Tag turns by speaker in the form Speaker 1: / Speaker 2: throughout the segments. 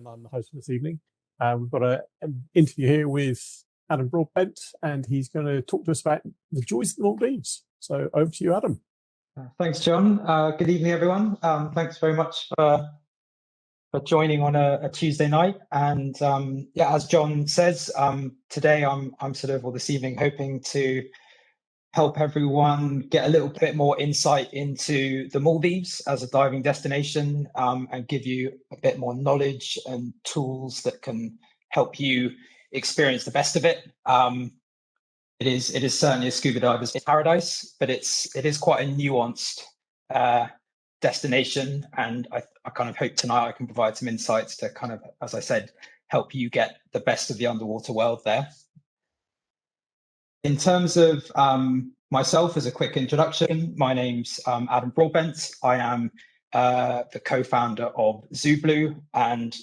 Speaker 1: and I'm the host for this evening. We've got an interview here with Adam Broadbent, and he's going to talk to us about the joys of the Maldives. So over to you, Adam.
Speaker 2: Thanks, John. Good evening, everyone. Thanks very much for joining on a Tuesday night. And yeah, as John says, today or this evening, hoping to help everyone get a little bit more insight into the Maldives as a diving destination, and give you a bit more knowledge and tools that can help you experience the best of it. It is certainly a scuba diver's paradise, but it is quite a nuanced destination, and I kind of hope tonight I can provide some insights to kind of, as I said, help you get the best of the underwater world there. In terms of myself, as a quick introduction, my name's Adam Broadbent. I am the co-founder of ZuBlu, and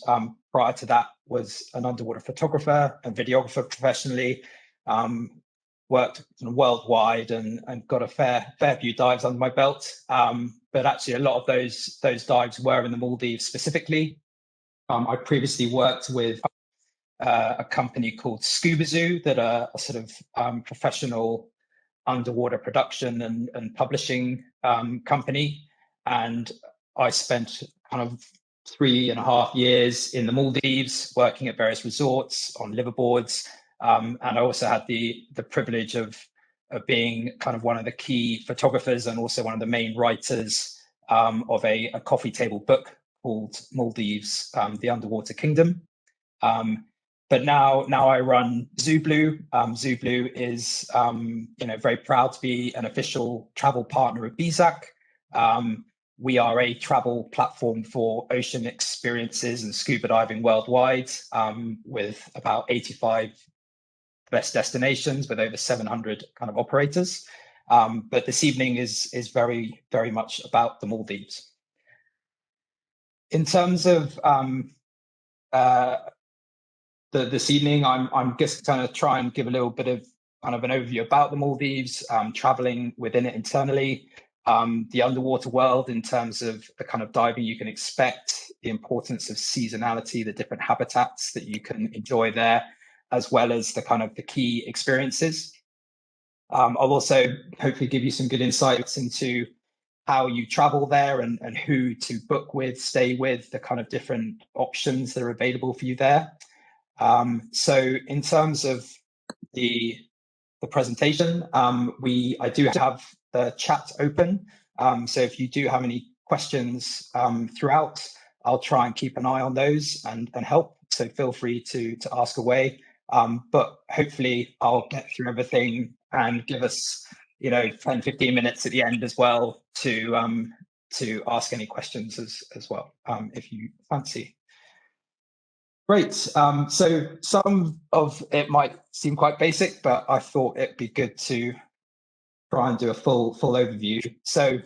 Speaker 2: prior to that was an underwater photographer and videographer professionally. Worked worldwide and got a fair few dives under my belt. But actually a lot of those dives were in the Maldives specifically. I previously worked with a company called Scuba that are a sort of professional underwater production and publishing company. And I spent kind of 3.5 years in the Maldives working at various resorts on liveaboards. And I also had the privilege of being kind of one of the key photographers and also one of the main writers of a coffee table book called Maldives, The Underwater Kingdom. But now I run ZuBlu. ZuBlu is very proud to be an official travel partner of BSAC. We are a travel platform for ocean experiences and scuba diving worldwide, with about 85 best destinations with over 700 kind of operators. But this evening is very, very much about the Maldives. In terms of this evening, I'm just going to try and give a little bit of kind of an overview about the Maldives, traveling within it internally, the underwater world in terms of the kind of diving you can expect, the importance of seasonality, the different habitats that you can enjoy there, as well as the kind of the key experiences. I'll also hopefully give you some good insights into how you travel there and who to book with, stay with, the kind of different options that are available for you there. So in terms of the presentation, I do have the chat open. So if you do have any questions throughout, I'll try and keep an eye on those and help. So feel free to ask away. But hopefully I'll get through everything and give us 10-15 minutes at the end as well to ask any questions as well, if you fancy. Great. So some of it might seem quite basic, but I thought it'd be good to try and do a full overview. So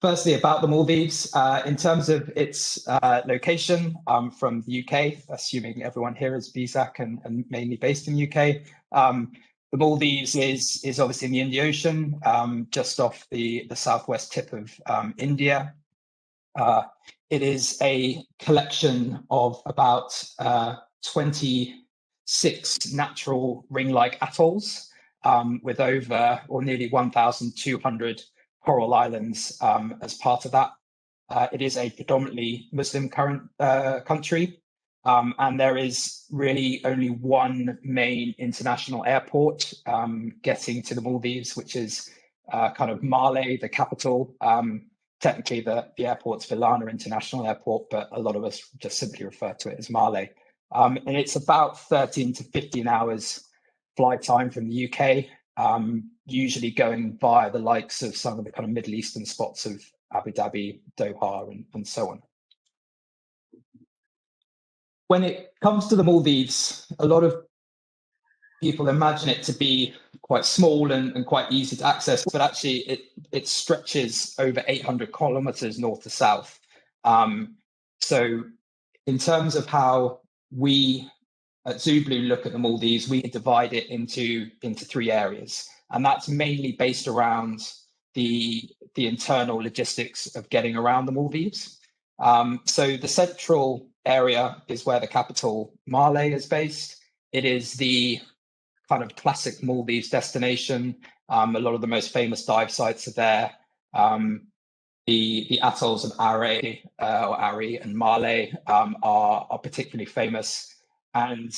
Speaker 2: firstly, about the Maldives, in terms of its location, from the UK, assuming everyone here is BSAC and mainly based in the UK. The Maldives is obviously in the Indian Ocean, just off the southwest tip of India. It is a collection of about 26 natural ring-like atolls, with over or nearly 1,200 coral islands as part of that. It is a predominantly Muslim country, and there is really only one main international airport getting to the Maldives, which is kind of Malé, the capital. Technically, the airport's Villana International Airport, but a lot of us just simply refer to it as Malé. And it's about 13 to 15 hours flight time from the UK, usually going via the likes of some of the kind of Middle Eastern spots of Abu Dhabi, Doha, and so on. When it comes to the Maldives, a lot of people imagine it to be quite small and quite easy to access, but actually it stretches over 800 kilometers north to south. So in terms of how we at ZuBlu look at the Maldives, we divide it into 3 areas, and that's mainly based around the internal logistics of getting around the Maldives. So the central area is where the capital Male is based. It is the kind of classic Maldives destination. A lot of the most famous dive sites are there. The atolls of Ari and Male are particularly famous, and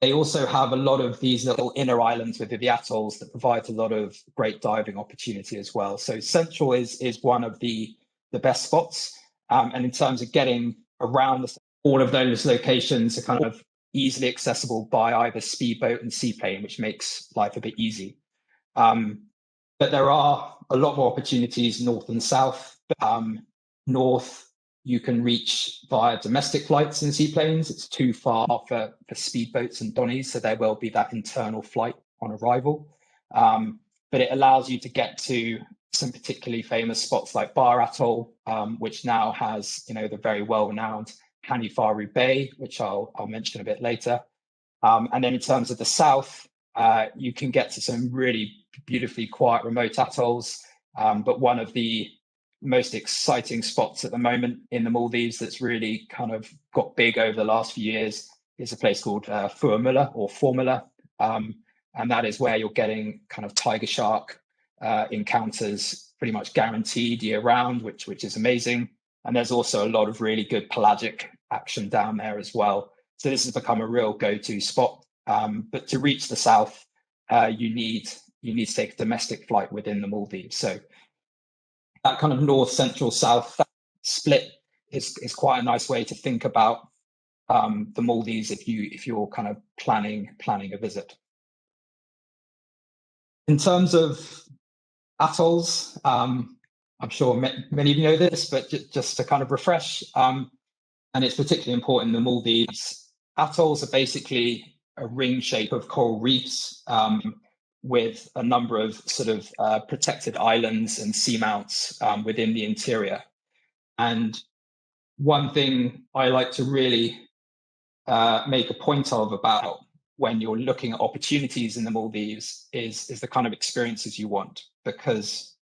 Speaker 2: they also have a lot of these little inner islands within the atolls that provide a lot of great diving opportunity as well. So Central is one of the best spots, and in terms of getting around, all of those locations are kind of easily accessible by either speedboat and seaplane, which makes life a bit easy. But there are a lot more opportunities north and south. North, you can reach via domestic flights and seaplanes. It's too far for speedboats and donnies, so there will be that internal flight on arrival. But it allows you to get to some particularly famous spots like Bar Atoll, which now has, the very well-renowned Hanifaru Bay, which I'll mention a bit later. And then in terms of the south, you can get to some really beautifully quiet remote atolls. But one of the most exciting spots at the moment in the Maldives that's really kind of got big over the last few years is a place called Formula. And that is where you're getting kind of tiger shark encounters pretty much guaranteed year round, which is amazing. And there's also a lot of really good pelagic action down there as well. So this has become a real go-to spot. But to reach the south, you need to take a domestic flight within the Maldives. So that kind of north, central, south split is quite a nice way to think about the Maldives if you're kind of planning a visit. In terms of atolls, I'm sure many of you know this, but just to kind of refresh, and it's particularly important in the Maldives, atolls are basically a ring shape of coral reefs with a number of sort of protected islands and seamounts within the interior. And one thing I like to really make a point of about when you're looking at opportunities in the Maldives is the kind of experiences you want, because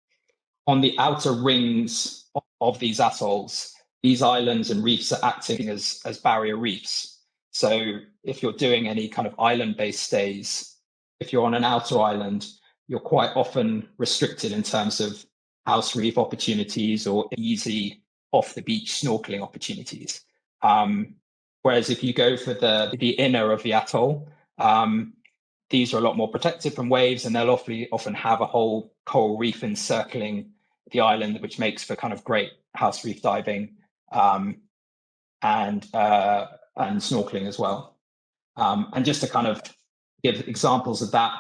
Speaker 2: on the outer rings of these atolls, these islands and reefs are acting as barrier reefs. So if you're doing any kind of island-based stays, if you're on an outer island, you're quite often restricted in terms of house reef opportunities or easy off-the-beach snorkeling opportunities. Whereas if you go for the inner of the atoll, these are a lot more protected from waves, and they'll often have a whole coral reef encircling the island, which makes for kind of great house reef diving and snorkeling as well. And just to kind of give examples of that,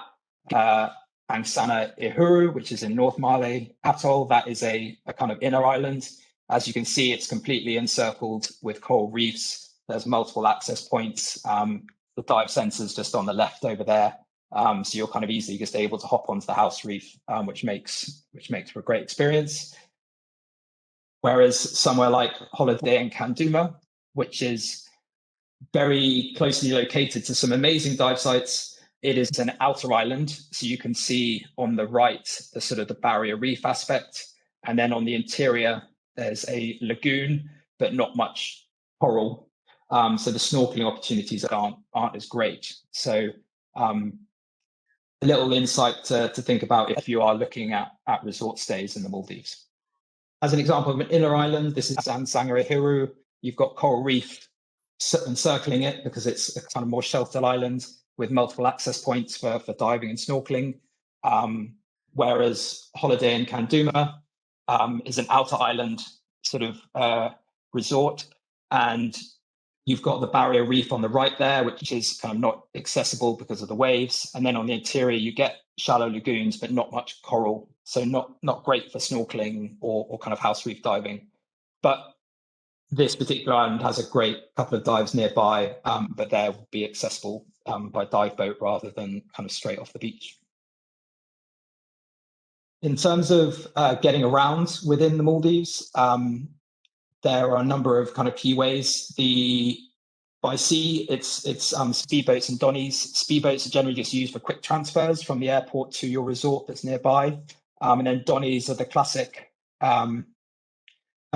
Speaker 2: Angsana Ihuru, which is in North Male Atoll, that is a kind of inner island. As you can see, it's completely encircled with coral reefs. There's multiple access points. The dive center's just on the left over there. So you're kind of easily just able to hop onto the house reef, which makes for a great experience. Whereas somewhere like Holiday in Kanduma, which is very closely located to some amazing dive sites, it is an outer island. So you can see on the right, the sort of the barrier reef aspect. And then on the interior, there's a lagoon, but not much coral. So the snorkeling opportunities aren't as great. So a little insight to think about if you are looking at resort stays in the Maldives. As an example of an inner island, this is Zanzangarehiru. You've got coral reef encircling it because it's a kind of more sheltered island with multiple access points for diving and snorkeling. Whereas Holiday in Kanduma is an outer island sort of resort, and you've got the barrier reef on the right there, which is kind of not accessible because of the waves. And then on the interior, you get shallow lagoons, but not much coral. So not great for snorkeling or kind of house reef diving. But this particular island has a great couple of dives nearby, but they will be accessible by dive boat rather than kind of straight off the beach. In terms of getting around within the Maldives, there are a number of kind of key ways. By sea, it's speedboats and donnies. Speedboats are generally just used for quick transfers from the airport to your resort that's nearby. And then donnies are the classic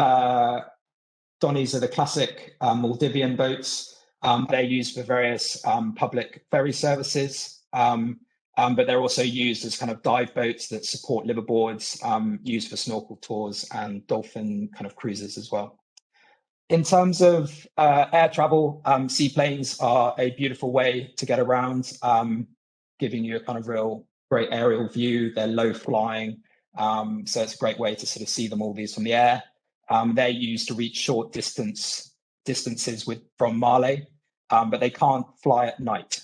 Speaker 2: Donnies are the classic Maldivian boats. They're used for various public ferry services, but they're also used as kind of dive boats that support liverboards, used for snorkel tours and dolphin kind of cruises as well. In terms of air travel, seaplanes are a beautiful way to get around, giving you a kind of real great aerial view. They're low flying, so it's a great way to sort of see the Maldives from the air. They're used to reach short distances from Male, but they can't fly at night.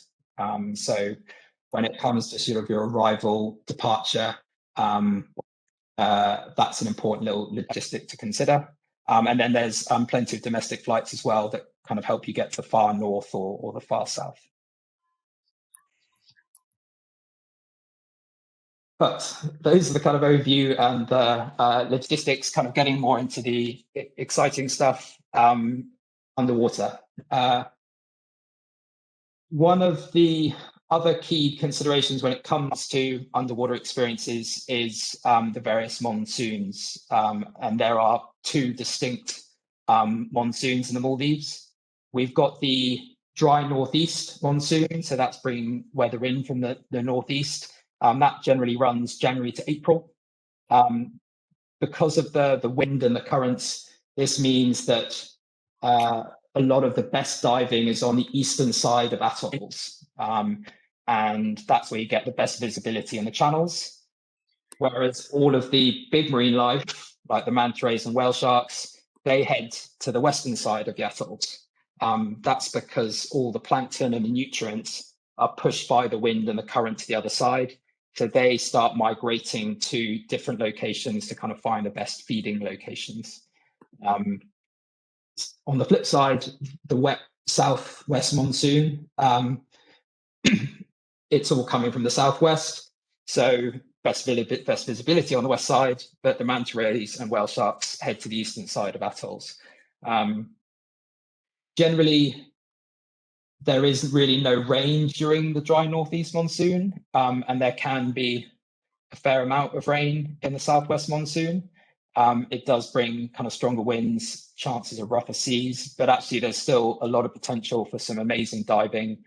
Speaker 2: So when it comes to sort of your arrival, departure, that's an important little logistic to consider. And then there's plenty of domestic flights as well that kind of help you get to the far north or the far south. But those are the kind of overview and logistics, kind of getting more into the exciting stuff underwater. One of the other key considerations when it comes to underwater experiences is the various monsoons. And there are two distinct monsoons in the Maldives. We've got the dry northeast monsoon, so that's bringing weather in from the northeast. That generally runs January to April. Because of the wind and the currents, this means that a lot of the best diving is on the eastern side of atolls. And that's where you get the best visibility in the channels. Whereas all of the big marine life, like the manta rays and whale sharks, they head to the western side of the atolls. That's because all the plankton and the nutrients are pushed by the wind and the current to the other side. So they start migrating to different locations to kind of find the best feeding locations. On the flip side, the wet southwest monsoon, it's all coming from the southwest. So best visibility on the west side, but the manta rays and whale sharks head to the eastern side of atolls. Generally, there is really no rain during the dry northeast monsoon, and there can be a fair amount of rain in the southwest monsoon. It does bring kind of stronger winds, chances of rougher seas, but actually there's still a lot of potential for some amazing diving,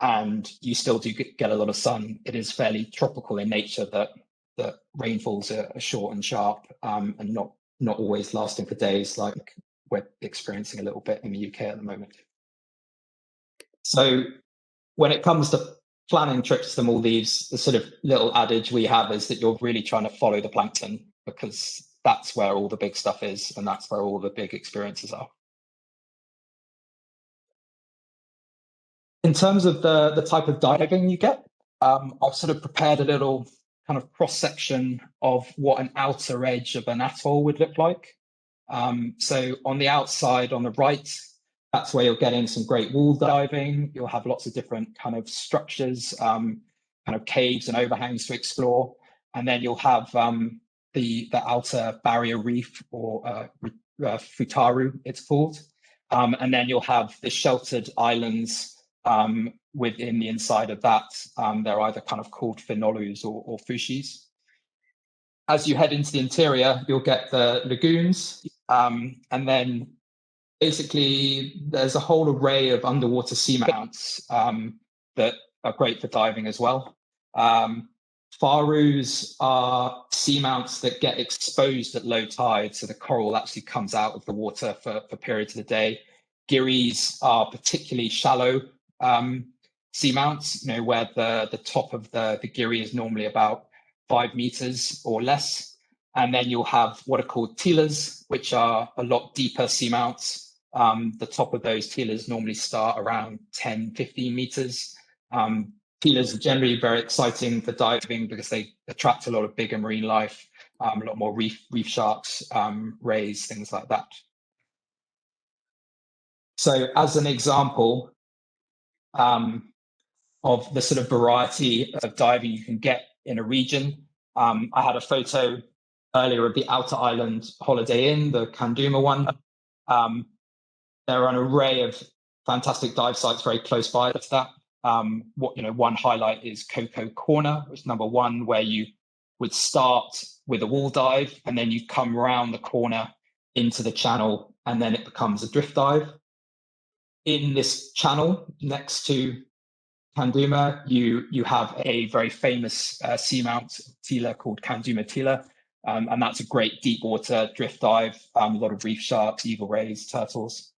Speaker 2: and you still do get a lot of sun. It is fairly tropical in nature that rainfalls are short and sharp, and not always lasting for days like we're experiencing a little bit in the UK at the moment. So when it comes to planning trips to the Maldives, the sort of little adage we have is that you're really trying to follow the plankton, because that's where all the big stuff is, and that's where all the big experiences are. In terms of the type of diving you get, I've sort of prepared a little kind of cross-section of what an outer edge of an atoll would look like. So on the outside, on the right, that's where you're getting some great wall diving. You'll have lots of different kind of structures, kind of caves and overhangs to explore. And then you'll have the outer barrier reef, or Futaru, it's called. And then you'll have the sheltered islands within the inside of that. They're either kind of called Finolus or Fushis. As you head into the interior, you'll get the lagoons, and then basically there's a whole array of underwater seamounts that are great for diving as well. Farus are seamounts that get exposed at low tide, so the coral actually comes out of the water for periods of the day. Giris are particularly shallow seamounts, where the top of the giri is normally about 5 meters or less. And then you'll have what are called tilas, which are a lot deeper seamounts. The top of those tilas normally start around 10, 15 meters. Tilas are generally very exciting for diving because they attract a lot of bigger marine life, a lot more reef sharks, rays, things like that. So as an example of the sort of variety of diving you can get in a region, I had a photo earlier of the outer island Holiday Inn, the Kanduma one. There are an array of fantastic dive sites very close by to that. One highlight is Coco Corner, which is number one, where you would start with a wall dive, and then you come around the corner into the channel, and then it becomes a drift dive. In this channel next to Kanduma, you have a very famous seamount tila called Kanduma tila, and that's a great deep water drift dive, a lot of reef sharks, eagle rays, turtles.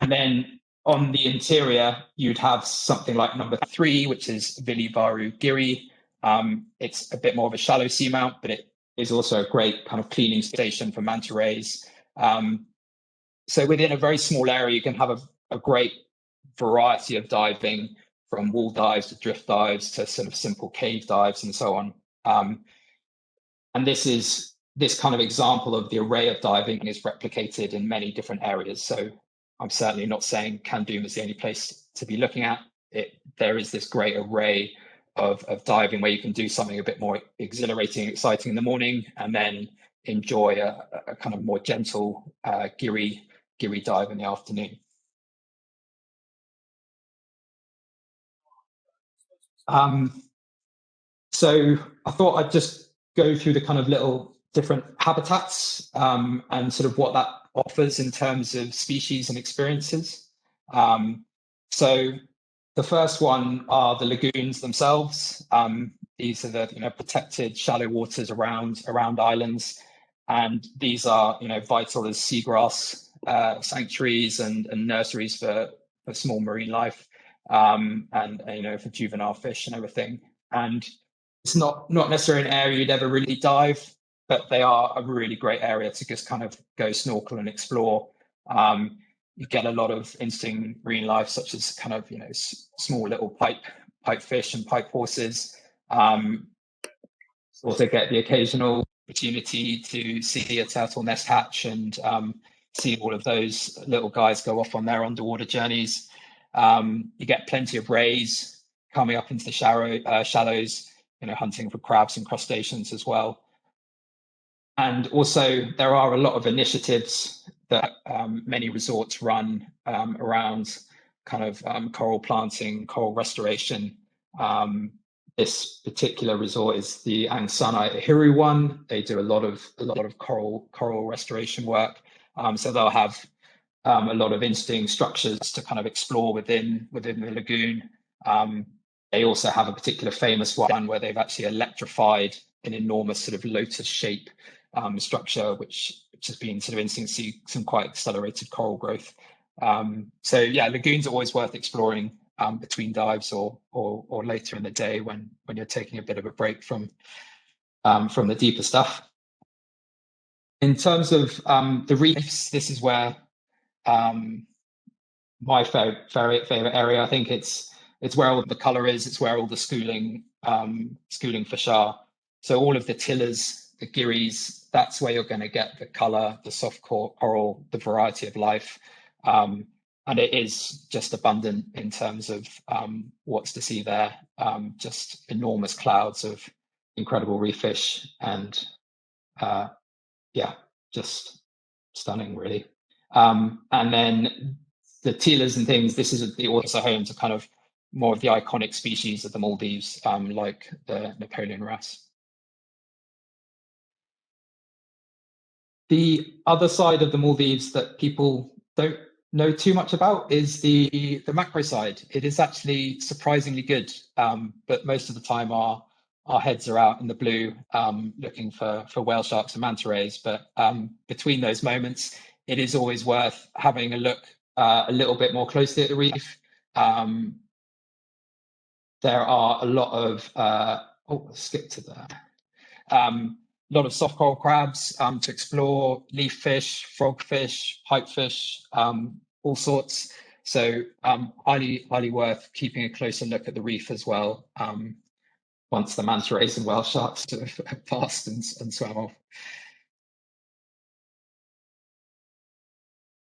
Speaker 2: And then on the interior, you'd have something like number 3, which is Vilivaru Giri. It's a bit more of a shallow seamount, but it is also a great kind of cleaning station for manta rays. So within a very small area, you can have a great variety of diving, from wall dives to drift dives to sort of simple cave dives and so on. And this kind of example of the array of diving is replicated in many different areas. So I'm certainly not saying Kanduma is the only place to be looking at it. There is this great array of diving where you can do something a bit more exhilarating, exciting in the morning, and then enjoy a kind of more gentle giri dive in the afternoon. So I thought I'd just go through the kind of little different habitats and sort of what that offers in terms of species and experiences. So the first one are the lagoons themselves. These are the protected shallow waters around islands, and these are vital as seagrass sanctuaries and nurseries for small marine life, and for juvenile fish and everything. And it's not necessarily an area you'd ever really dive, but they are a really great area to just kind of go snorkel and explore. You get a lot of interesting marine life, such as kind of small little pipe fish and pipe horses. Also get the occasional opportunity to see a turtle nest hatch and see all of those little guys go off on their underwater journeys. You get plenty of rays coming up into the shallows, hunting for crabs and crustaceans as well. And also there are a lot of initiatives that many resorts run around kind of coral planting, coral restoration. This particular resort is the Angsana Ihiru one. They do a lot of coral restoration work. So they'll have a lot of interesting structures to kind of explore within the lagoon. They also have a particular famous one where they've actually electrified an enormous sort of lotus shape structure, which has been sort of interesting to see some quite accelerated coral growth. So yeah, lagoons are always worth exploring between dives or later in the day when you're taking a bit of a break from the deeper stuff. In terms of the reefs, this is where my favorite area. I think it's where all the color is. It's where all the schooling fish are. So all of the tillers, the giris, that's where you're going to get the color, the soft coral, the variety of life. And it is just abundant in terms of what's to see there. Just enormous clouds of incredible reef fish, and yeah, just stunning, really. And then the tealers and things, this is also home to kind of more of the iconic species of the Maldives, like the Napoleon wrasse. The other side of the Maldives that people don't know too much about is the macro side. It is actually surprisingly good, but most of the time our heads are out in the blue looking for whale sharks and manta rays. But between those moments, it is always worth having a look a little bit more closely at the reef. There are a lot of skip to that. A lot of soft coral crabs to explore, leaf fish, frogfish, pipefish, all sorts. So highly worth keeping a closer look at the reef as well, once the manta rays and whale sharks have passed and swam off.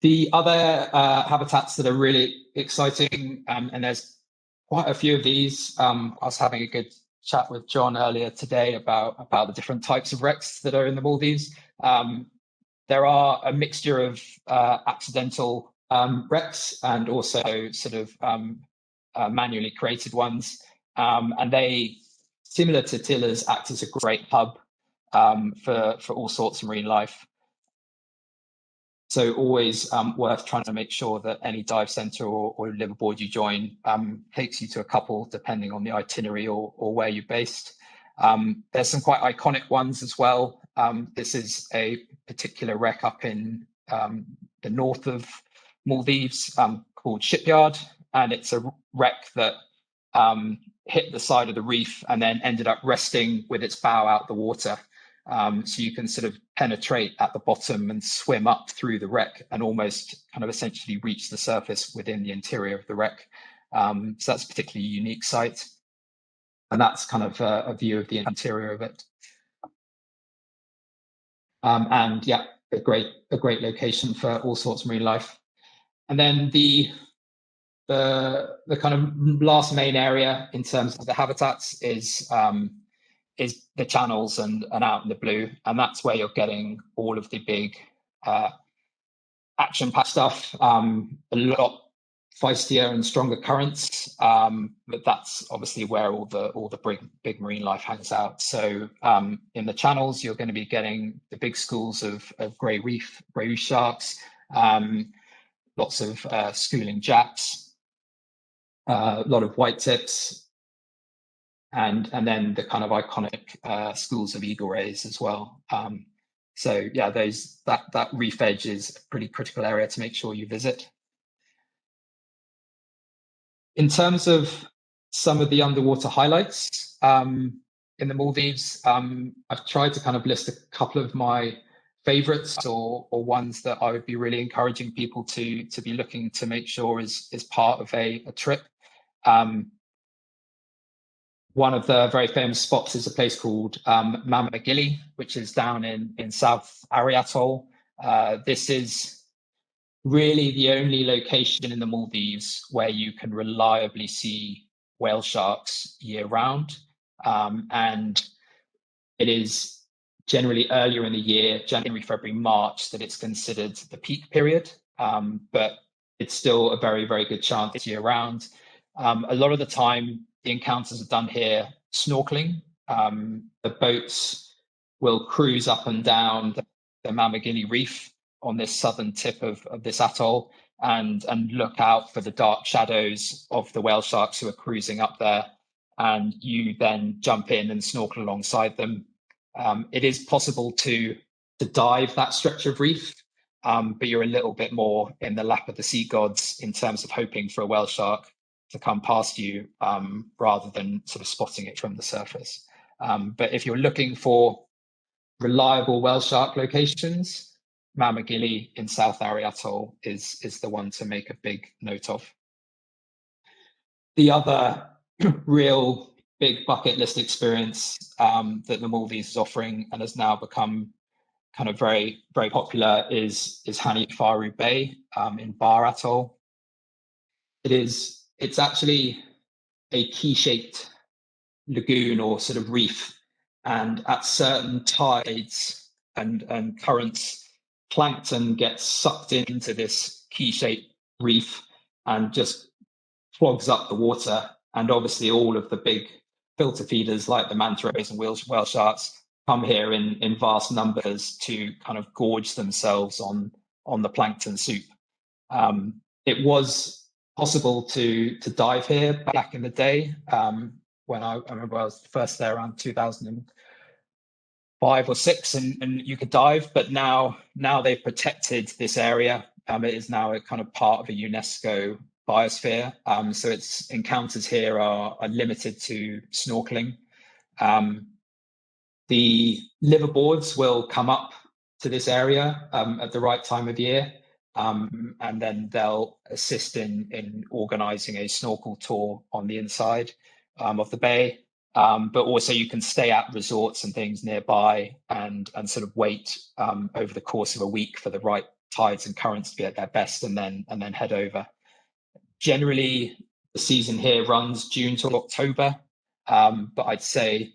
Speaker 2: The other habitats that are really exciting, and there's quite a few of these. I was having a good chat with John earlier today about the different types of wrecks that are in the Maldives. There are a mixture of accidental wrecks and also sort of manually created ones, and they similar to Tillers, acts as a great hub for all sorts of marine life. So always worth trying to make sure that any dive centre or liveaboard you join takes you to a couple, depending on the itinerary or where you're based. There's some quite iconic ones as well. This is a particular wreck up in the north of Maldives called Shipyard, and it's a wreck that hit the side of the reef and then ended up resting with its bow out the water. So you can sort of penetrate at the bottom and swim up through the wreck and almost kind of essentially reach the surface within the interior of the wreck. So that's a particularly unique site. And that's kind of a view of the interior of it. And yeah, a great location for all sorts of marine life. And then the kind of last main area in terms of the habitats is the channels and out in the blue, and that's where you're getting all of the big action-packed stuff. A lot feistier and stronger currents, but that's obviously where all the big marine life hangs out. So in the channels, you're going to be getting the big schools of grey reef sharks, lots of schooling jacks, a lot of white tips, and then the kind of iconic schools of eagle rays as well. So yeah, that reef edge is a pretty critical area to make sure you visit. In terms of some of the underwater highlights in the Maldives, I've tried to kind of list a couple of my favorites or ones that I would be really encouraging people to be looking to make sure is part of a trip. One of the very famous spots is a place called Mama Gili, which is down in South Ari Atoll. This is really the only location in the Maldives where you can reliably see whale sharks year round. And it is generally earlier in the year, January, February, March, that it's considered the peak period. But it's still a very, very good chance year round. A lot of the time, the encounters are done here snorkeling. The boats will cruise up and down the Mama Gili reef on this southern tip of this atoll and look out for the dark shadows of the whale sharks who are cruising up there. And you then jump in and snorkel alongside them. It is possible to dive that stretch of reef, but you're a little bit more in the lap of the sea gods in terms of hoping for a whale shark to come past you rather than sort of spotting it from the surface. But if you're looking for reliable whale shark locations, Mama Gili in South Ari Atoll is the one to make a big note of. The other real big bucket list experience that the Maldives is offering and has now become kind of very, very popular is Hani Faru Bay in Bar Atoll. It's actually a key-shaped lagoon or sort of reef, and at certain tides and currents, plankton gets sucked into this key-shaped reef and just clogs up the water. And obviously all of the big filter feeders like the manta rays and whale sharks come here in vast numbers to kind of gorge themselves on the plankton soup. It was possible to dive here back in the day. When I remember I was first there around 2005 or 6, and you could dive, but now they've protected this area. It is now a kind of part of a UNESCO biosphere. So its encounters here are limited to snorkeling. The liveaboards will come up to this area at the right time of year. And then they'll assist in organising a snorkel tour on the inside of the bay. But also you can stay at resorts and things nearby and sort of wait over the course of a week for the right tides and currents to be at their best, and then head over. Generally, the season here runs June to October, but I'd say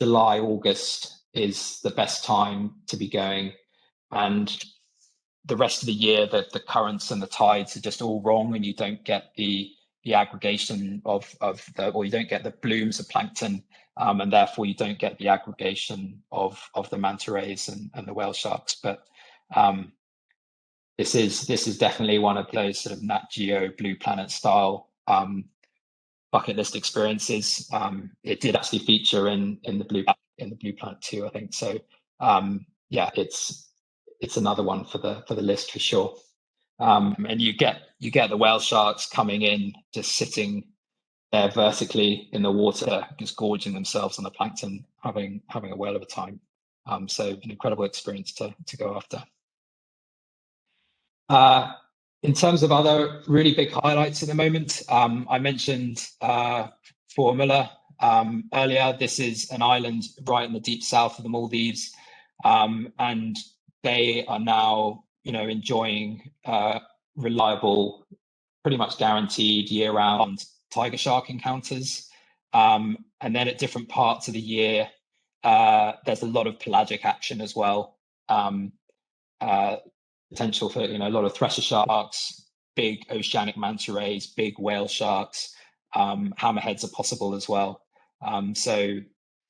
Speaker 2: July, August is the best time to be going. And the rest of the year, the currents and the tides are just all wrong, and you don't get the the aggregation of the, or you don't get the blooms of plankton, and therefore you don't get the aggregation of the manta rays and the whale sharks. But this is definitely one of those sort of Nat Geo Blue Planet style bucket list experiences. It did actually feature in the Blue Planet 2, I think. So yeah, it's another one for the list for sure. And you get the whale sharks coming in, just sitting there vertically in the water, just gorging themselves on the plankton, having a whale of a time. So an incredible experience to go after. In terms of other really big highlights at the moment, I mentioned Formula earlier. This is an island right in the deep south of the Maldives, and they are now, enjoying reliable, pretty much guaranteed year-round tiger shark encounters. And then at different parts of the year, there's a lot of pelagic action as well. Potential for a lot of thresher sharks, big oceanic manta rays, big whale sharks, hammerheads are possible as well. So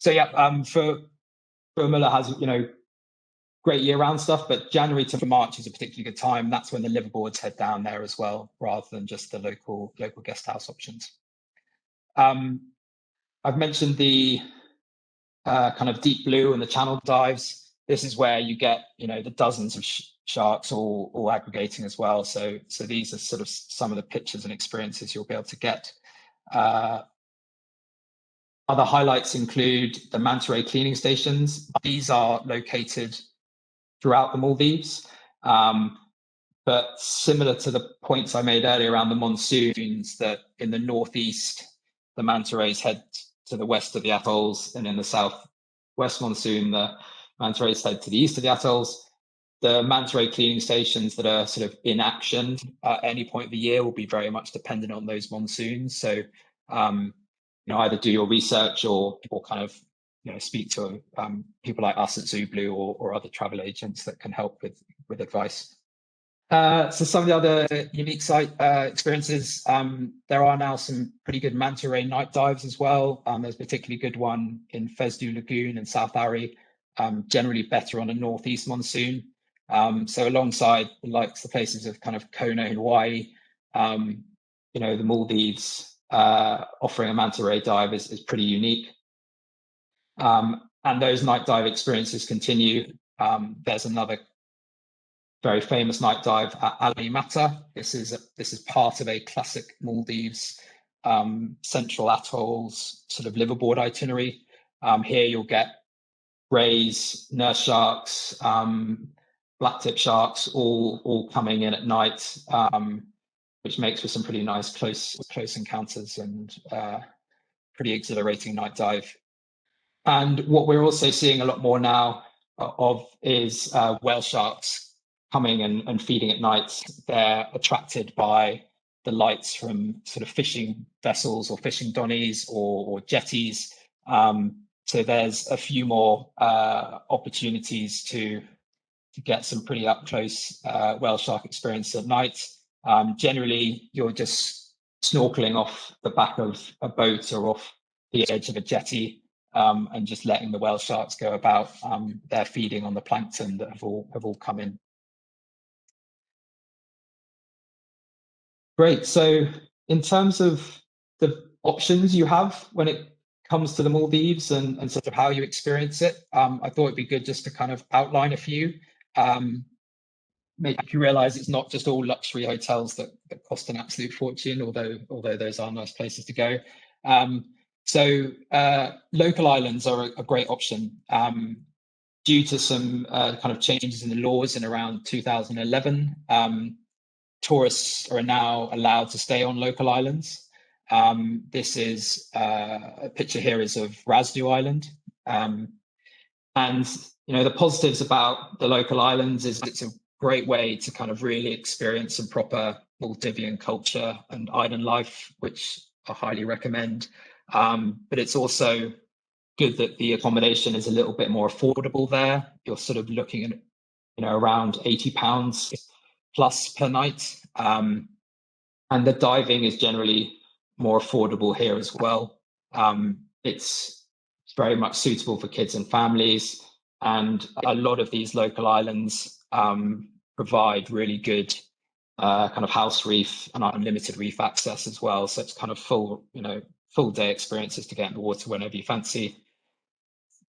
Speaker 2: yeah, for Miller has great year-round stuff, but January to March is a particularly good time. That's when the liverboards head down there as well, rather than just the local guest house options. I've mentioned the kind of deep blue and the channel dives. This is where you get the dozens of sharks all aggregating as well. So these are sort of some of the pictures and experiences you'll be able to get. Other highlights include the manta ray cleaning stations. These are located throughout the Maldives, but similar to the points I made earlier around the monsoons, that in the northeast, the manta rays head to the west of the atolls, and in the southwest monsoon, the manta rays head to the east of the atolls. The manta ray cleaning stations that are sort of in action at any point of the year will be very much dependent on those monsoons. So, either do your research or kind of speak to people like us at ZuBlu or other travel agents that can help with advice. So some of the other unique site experiences, there are now some pretty good manta ray night dives as well. There's a particularly good one in Fesdu Lagoon in South Ari, generally better on a northeast monsoon. So alongside the places of kind of Kona, Hawaii, the Maldives offering a manta ray dive is pretty unique. And those night dive experiences continue. There's another very famous night dive at Ali Mata. This is part of a classic Maldives central atolls sort of liverboard itinerary. Here you'll get rays, nurse sharks, blacktip sharks, all coming in at night, which makes for some pretty nice close encounters and pretty exhilarating night dive. And what we're also seeing a lot more now of is whale sharks coming and feeding at night. They're attracted by the lights from sort of fishing vessels or fishing donnies or jetties. So there's a few more opportunities to get some pretty up close whale shark experience at night. Generally, you're just snorkeling off the back of a boat or off the edge of a jetty, and just letting the whale sharks go about. They're feeding on the plankton that have all come in. Great. So in terms of the options you have when it comes to the Maldives and sort of how you experience it, I thought it'd be good just to kind of outline a few. Make you realize it's not just all luxury hotels that cost an absolute fortune, although those are nice places to go. So local islands are a great option. Due to some kind of changes in the laws in around 2011, tourists are now allowed to stay on local islands. This is a picture here is of Razdu Island. And the positives about the local islands is it's a great way to kind of really experience some proper Maldivian culture and island life, which I highly recommend. But it's also good that the accommodation is a little bit more affordable there. You're sort of looking at, around £80 plus per night. And the diving is generally more affordable here as well. It's very much suitable for kids and families, and a lot of these local islands provide really good kind of house reef and unlimited reef access as well. So it's kind of full day experiences to get in the water whenever you fancy.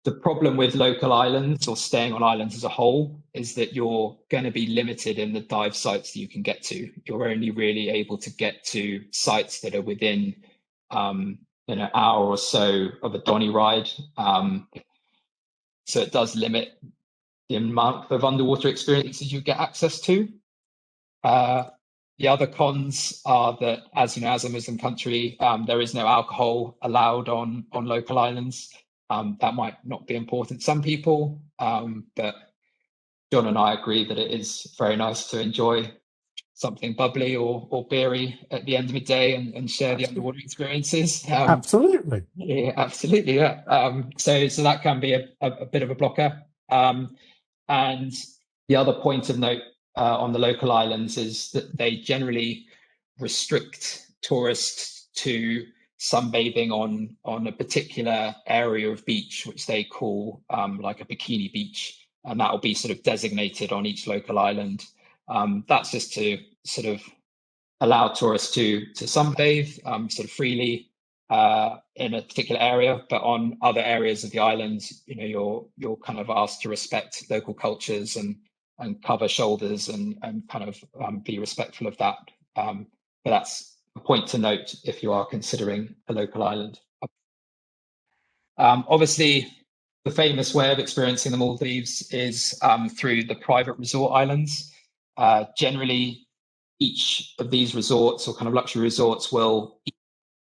Speaker 2: The problem with local islands or staying on islands as a whole is that you're going to be limited in the dive sites that you can get to. You're only really able to get to sites that are within an hour or so of a donny ride. So it does limit the amount of underwater experiences you get access to. The other cons are that, as you know, as a Muslim country, there is no alcohol allowed on local islands. That might not be important to some people, but John and I agree that it is very nice to enjoy something bubbly or beery at the end of the day and share the underwater experiences.
Speaker 1: Absolutely.
Speaker 2: Yeah, absolutely. Yeah. So that can be a bit of a blocker. And the other point of note on the local islands is that they generally restrict tourists to sunbathing on a particular area of beach, which they call like a bikini beach, and that will be sort of designated on each local island. That's just to sort of allow tourists to sunbathe sort of freely in a particular area, but on other areas of the island, you're kind of asked to respect local cultures and cover shoulders and kind of be respectful of that. But that's a point to note if you are considering a local island. Obviously, the famous way of experiencing the Maldives is through the private resort islands. Generally, each of these resorts or kind of luxury resorts will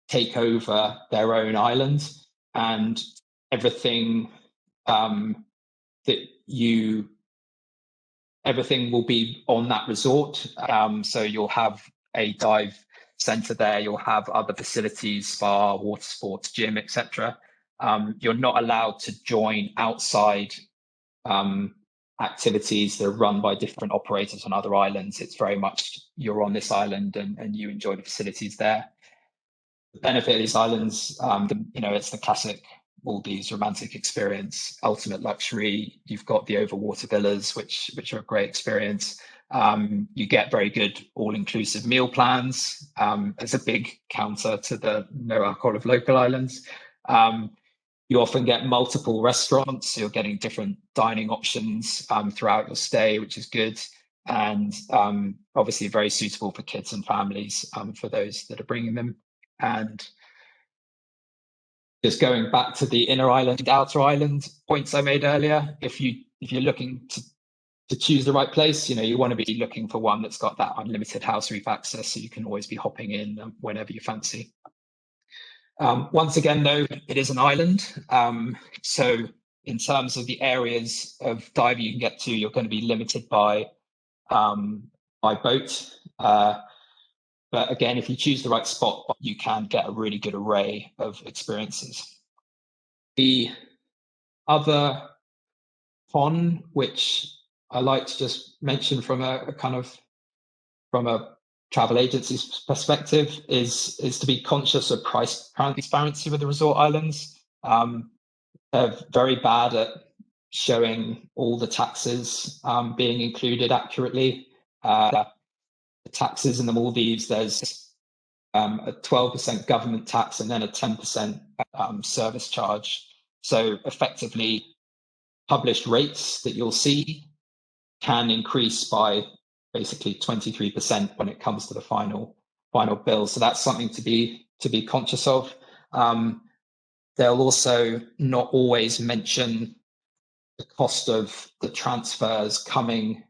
Speaker 2: take over their own island, and everything everything will be on that resort. So you'll have a dive center there, you'll have other facilities, spa, water sports, gym, etc. You're not allowed to join outside activities that are run by different operators on other islands. It's very much you're on this island and you enjoy the facilities there. The benefit of these islands, it's the classic Maldives romantic experience, ultimate luxury. You've got the overwater villas, which are a great experience. You get very good all-inclusive meal plans. It's a big counter to the no alcohol of local islands. You often get multiple restaurants, so you're getting different dining options throughout your stay, which is good. And obviously very suitable for kids and families for those that are bringing them. And just going back to the inner island, outer island points I made earlier, if you're looking to choose the right place, you want to be looking for one that's got that unlimited house reef access, so you can always be hopping in whenever you fancy. Once again, though, it is an island. So in terms of the areas of diving you can get to, you're going to be limited by boat. But again, if you choose the right spot, you can get a really good array of experiences. The other con, which I like to just mention from a travel agency's perspective, is to be conscious of price transparency with the resort islands. They're very bad at showing all the taxes being included accurately. The taxes in the Maldives, there's a 12% government tax and then a 10% service charge. So effectively, published rates that you'll see can increase by basically 23% when it comes to the final bill. So that's something to be conscious of. They'll also not always mention the cost of the transfers coming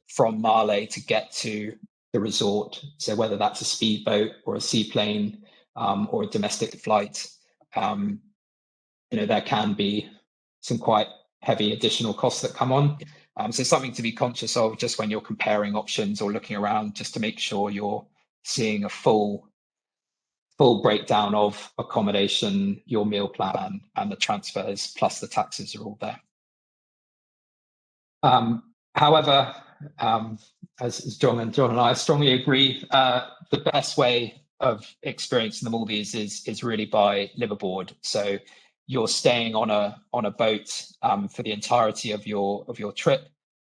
Speaker 2: from Male to get to the resort. So whether that's a speedboat or a seaplane or a domestic flight, there can be some quite heavy additional costs that come on. So something to be conscious of just when you're comparing options or looking around, just to make sure you're seeing a full breakdown of accommodation, your meal plan, and the transfers plus the taxes are all there. However, as John and I strongly agree, the best way experience in the Maldives is really by liveaboard. So you're staying on a boat for the entirety of your trip.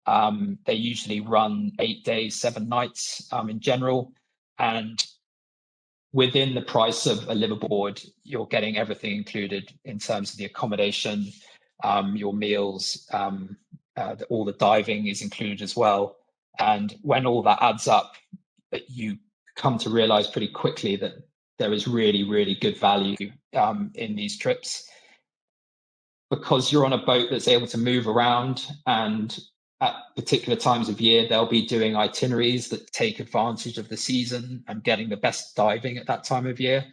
Speaker 2: They usually run 8 days, 7 nights in general, and within the price of a liveaboard, you're getting everything included in terms of the accommodation, your meals, all the diving is included as well. And when all that adds up, you come to realize pretty quickly that there is really, really good value in these trips. Because you're on a boat that's able to move around, and at particular times of year, they'll be doing itineraries that take advantage of the season and getting the best diving at that time of year.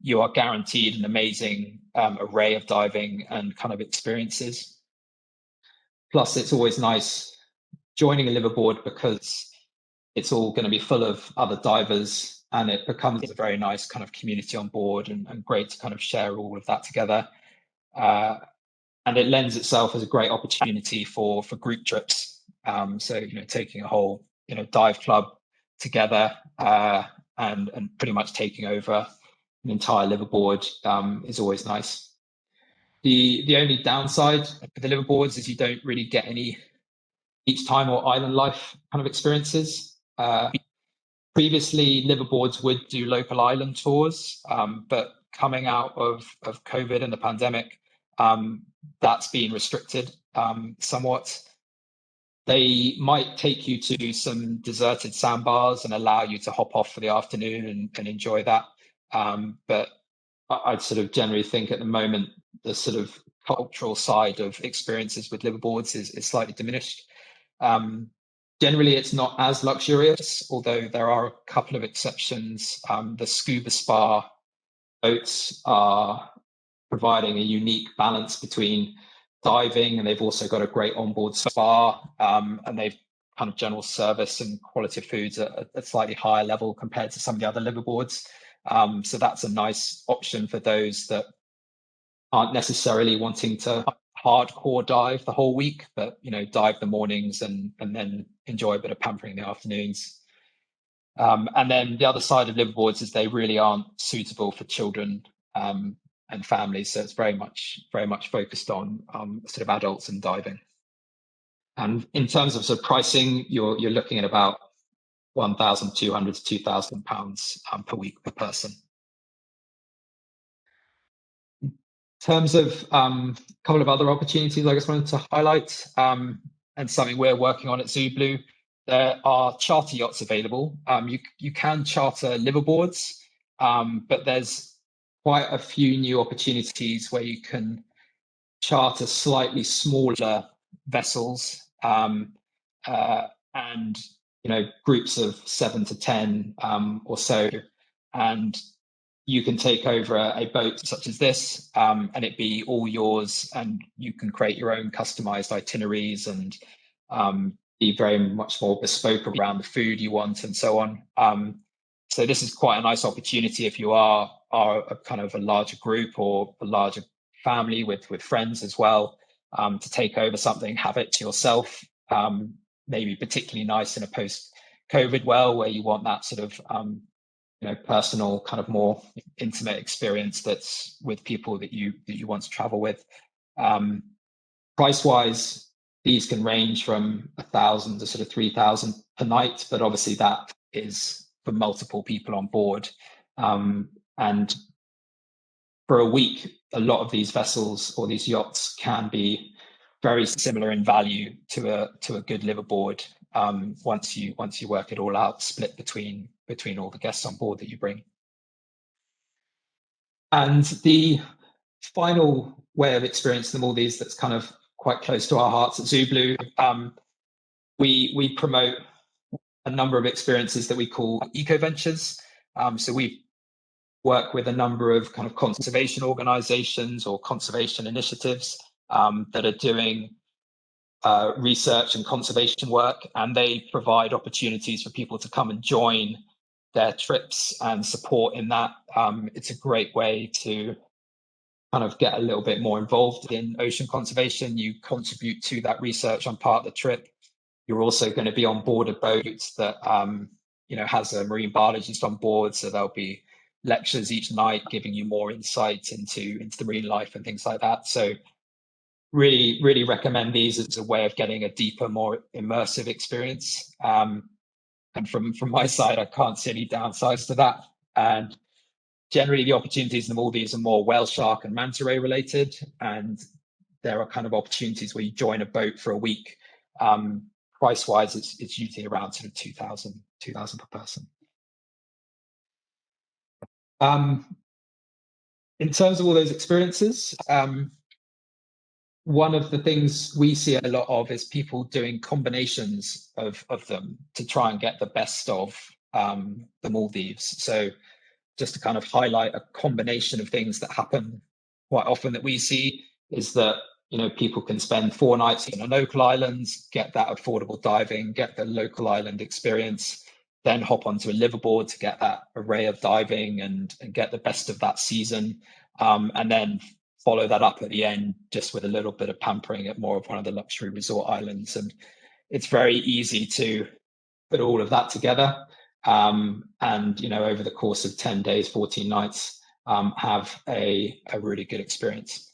Speaker 2: You are guaranteed an amazing array of diving and kind of experiences. Plus, it's always nice joining a liveaboard because it's all going to be full of other divers, and it becomes a very nice kind of community on board, and great to kind of share all of that together. And it lends itself as a great opportunity for group trips. So taking a whole dive club together and pretty much taking over an entire liveaboard is always nice. The only downside of the liveaboards is you don't really get any beach time or island life kind of experiences. Previously, liveaboards would do local island tours, but coming out of COVID and the pandemic, that's been restricted somewhat. They might take you to some deserted sandbars and allow you to hop off for the afternoon and enjoy that. But I'd sort of generally think at the moment, the sort of cultural side of experiences with liveaboards is slightly diminished. Generally, it's not as luxurious, although there are a couple of exceptions. The scuba spa boats are providing a unique balance between diving, and they've also got a great onboard spa, and they've kind of general service and quality of foods at a slightly higher level compared to some of the other liveaboards. So that's a nice option for those that aren't necessarily wanting to hardcore dive the whole week, but dive the mornings and then enjoy a bit of pampering in the afternoons. And then the other side of liveaboards is they really aren't suitable for children and families, so it's very much focused on sort of adults and diving. And in terms of sort of pricing, you're looking at about £1,200 to £2,000 per week per person. In terms of a couple of other opportunities I just wanted to highlight, and something we're working on at ZuBlu, there are charter yachts available. You can charter liveaboards, but there's quite a few new opportunities where you can charter slightly smaller vessels, and groups of 7 to 10 or so, and you can take over a boat such as this, and it be all yours, and you can create your own customized itineraries and be very much more bespoke around the food you want and so on. So this is quite a nice opportunity if you are a kind of a larger group or a larger family with friends as well, to take over something, have it to yourself. Maybe particularly nice in a post-COVID world where you want that sort of personal, kind of more intimate experience that's with people that you want to travel with. Price-wise, these can range from 1,000 to sort of 3,000 per night, but obviously that is for multiple people on board. And for a week, a lot of these vessels or these yachts can be very similar in value to a good liveaboard, once you work it all out, split between all the guests on board that you bring. And the final way of experiencing the Maldives that's kind of quite close to our hearts at ZuBlu, we promote a number of experiences that we call eco ventures. So we work with a number of kind of conservation organizations or conservation initiatives that are doing research and conservation work, and they provide opportunities for people to come and join their trips and support in that. It's a great way to kind of get a little bit more involved in ocean conservation. You contribute to that research on part of the trip. You're also going to be on board a boat that has a marine biologist on board, so there'll be lectures each night, giving you more insight into the marine life and things like that. So really recommend these as a way of getting a deeper, more immersive experience. And from my side, I can't see any downsides to that. And generally, the opportunities in the Maldives are more whale shark and manta ray related, and there are kind of opportunities where you join a boat for a week. Price wise, it's usually around sort of 2,000 per person. In terms of all those experiences, one of the things we see a lot of is people doing combinations of them to try and get the best of the Maldives. So just to kind of highlight a combination of things that happen quite often that we see is that, you know, people can spend 4 nights on a local island, get that affordable diving, get the local island experience, then hop onto a liverboard to get that array of diving and get the best of that season, and then follow that up at the end just with a little bit of pampering at more of one of the luxury resort islands. And it's very easy to put all of that together, and, you know, over the course of 10 days, 14 nights, have a really good experience.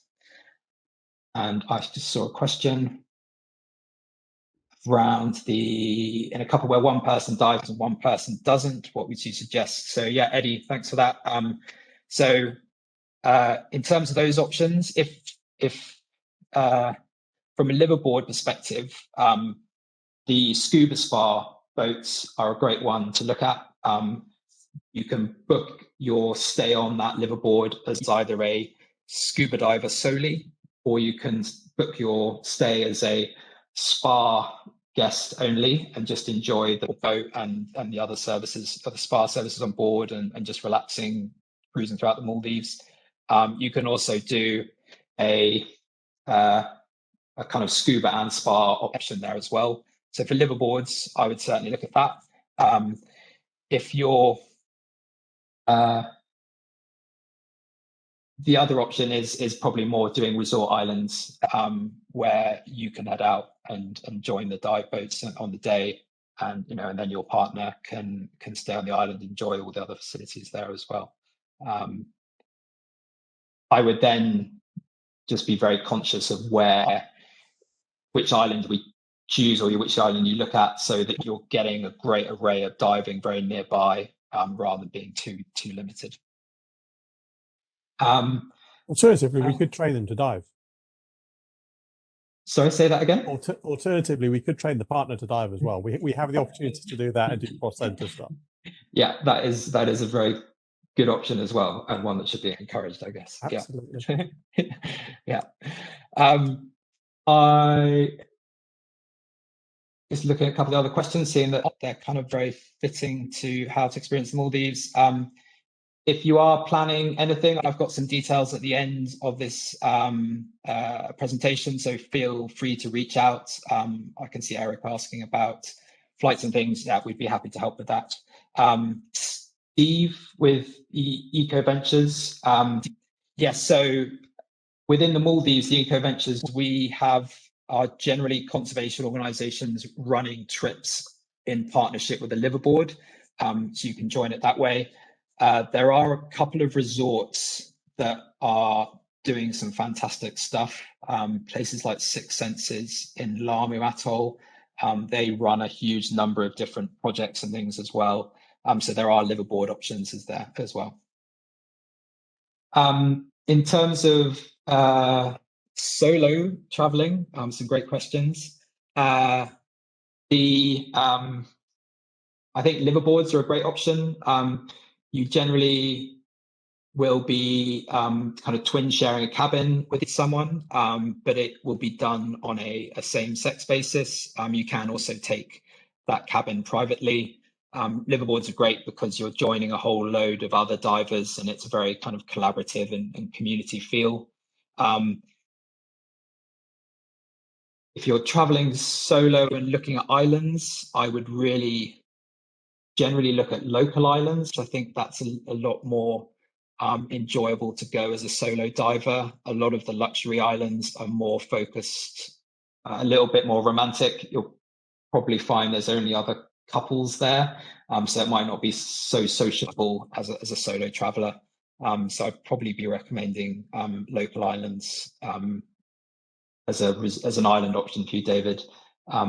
Speaker 2: And I just saw a question around in a couple where one person dives and one person doesn't, what would you suggest? So yeah, Eddie, thanks for that. So in terms of those options, if from a liverboard perspective, the scuba spa boats are a great one to look at. You can book your stay on that liverboard as either a scuba diver solely, or you can book your stay as a spa guest only and just enjoy the boat and the other services, the spa services on board, and just relaxing, cruising throughout the Maldives. You can also do a kind of scuba and spa option there as well. So for liverboards, I would certainly look at that. If you're the other option is probably more doing resort islands, where you can head out and join the dive boats on the day, and you know, and then your partner can stay on the island, enjoy all the other facilities there as well. I would then just be very conscious of which island we choose or which island you look at, so that you're getting a great array of diving very nearby, rather than being too limited.
Speaker 1: Alternatively, we could train them to dive.
Speaker 2: Sorry, say that again.
Speaker 1: Alternatively, we could train the partner to dive as well. We have the opportunity to do that and do cross-center stuff.
Speaker 2: Yeah, that is a very good option as well, and one that should be encouraged, I guess.
Speaker 1: Absolutely.
Speaker 2: Yeah. I just looking at a couple of other questions, seeing that they're kind of very fitting to how to experience the Maldives. If you are planning anything, I've got some details at the end of this presentation, so feel free to reach out. I can see Eric asking about flights and things. Yeah, we'd be happy to help with that. Steve with Eco Ventures. Yes, so within the Maldives, the Eco Ventures, we are generally conservation organizations running trips in partnership with a liverboard, so you can join it that way. There are a couple of resorts that are doing some fantastic stuff. Places like Six Senses in Lamu Atoll, they run a huge number of different projects and things as well. So there are liverboard options there as well. In terms of solo traveling, some great questions. I think liverboards are a great option. You generally will be kind of twin sharing a cabin with someone, but it will be done on a same-sex basis. You can also take that cabin privately. Liverboards are great because you're joining a whole load of other divers, and it's a very kind of collaborative and community feel. If you're traveling solo and looking at islands, I would really generally look at local islands. I think that's a lot more enjoyable to go as a solo diver. A lot of the luxury islands are more focused, a little bit more romantic. You'll probably find there's only other couples there, so it might not be so sociable as a solo traveler. So I'd probably be recommending local islands as an island option for you, David,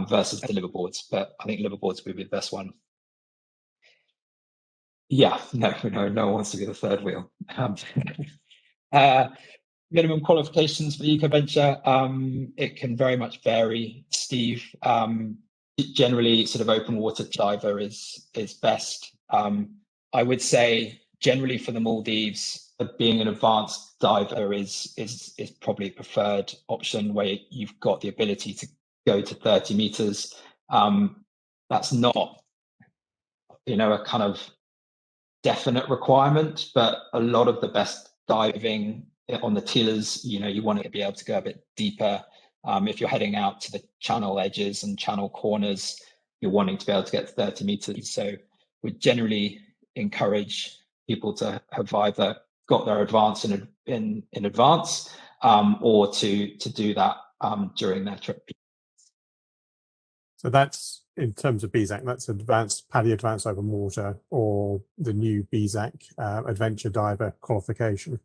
Speaker 2: versus the liverboards. But I think liverboards would be the best one. Yeah, no one wants to be the third wheel. Minimum qualifications for the eco venture, it can very much vary, Steve. Generally, sort of open water diver is best. I would say generally for the Maldives, being an advanced diver is probably a preferred option, where you've got the ability to go to 30 meters. That's not, a kind of definite requirement, but a lot of the best diving on the tillers, you want to be able to go a bit deeper. If you're heading out to the channel edges and channel corners, you're wanting to be able to get 30 meters. So we generally encourage people to have either got their advance in advance, or to do that during their trip.
Speaker 1: So that's, in terms of BSAC, that's advanced PADI advanced open water, or the new BSAC adventure diver qualification.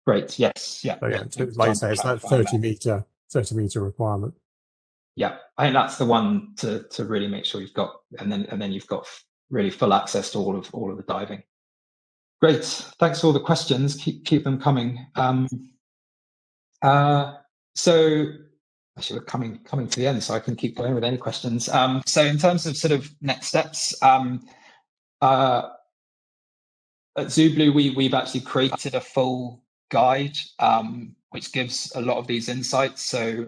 Speaker 2: Great. Yes. Yeah.
Speaker 1: So, yeah, like you say, it's that 30 meter requirement.
Speaker 2: Yeah, I think that's the one to really make sure you've got, and then you've got really full access to all of the diving. Great. Thanks for all the questions. Keep them coming. So actually, we're coming to the end, so I can keep going with any questions. So in terms of sort of next steps, at ZuBlu, we've actually created a full guide which gives a lot of these insights. So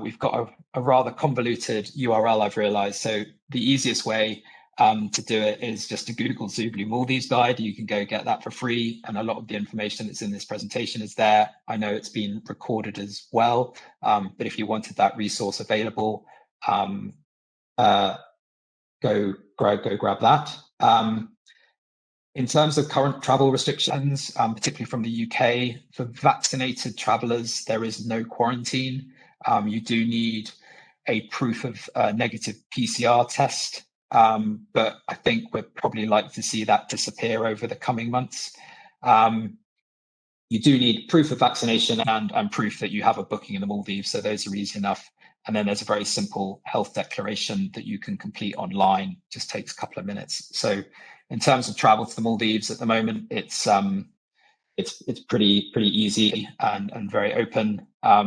Speaker 2: we've got a rather convoluted URL, I've realized. So the easiest way to do it is just to Google ZuBlu Maldives guide. You can go get that for free, and a lot of the information that's in this presentation is there. I know it's been recorded as well, but if you wanted that resource available, go grab that. In terms of current travel restrictions, particularly from the UK, for vaccinated travelers, there is no quarantine. You do need a proof of negative PCR test, but I think we're probably likely to see that disappear over the coming months. You do need proof of vaccination and proof that you have a booking in the Maldives, so those are easy enough. And then there's a very simple health declaration that you can complete online, just takes a couple of minutes. So in terms of travel to the Maldives at the moment, it's pretty easy and very open. At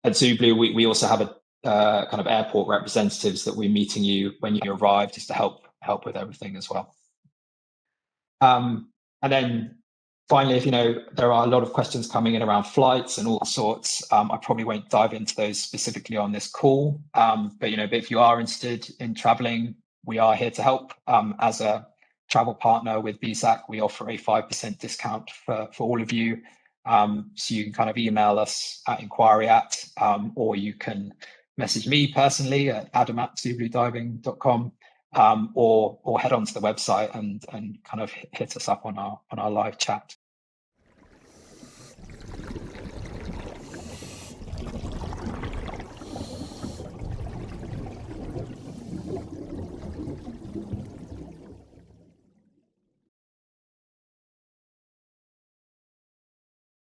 Speaker 2: ZuBlu, we also have a kind of airport representatives that we're meeting you when you arrive, just to help with everything as well. And then finally, if there are a lot of questions coming in around flights and all sorts, I probably won't dive into those specifically on this call. But if you are interested in traveling, we are here to help. As a travel partner with BSAC, we offer a 5% discount for all of you. So you can kind of email us at inquiry@, or you can message me personally at adam@zubludiving.com, or head onto the website and kind of hit us up on our live chat.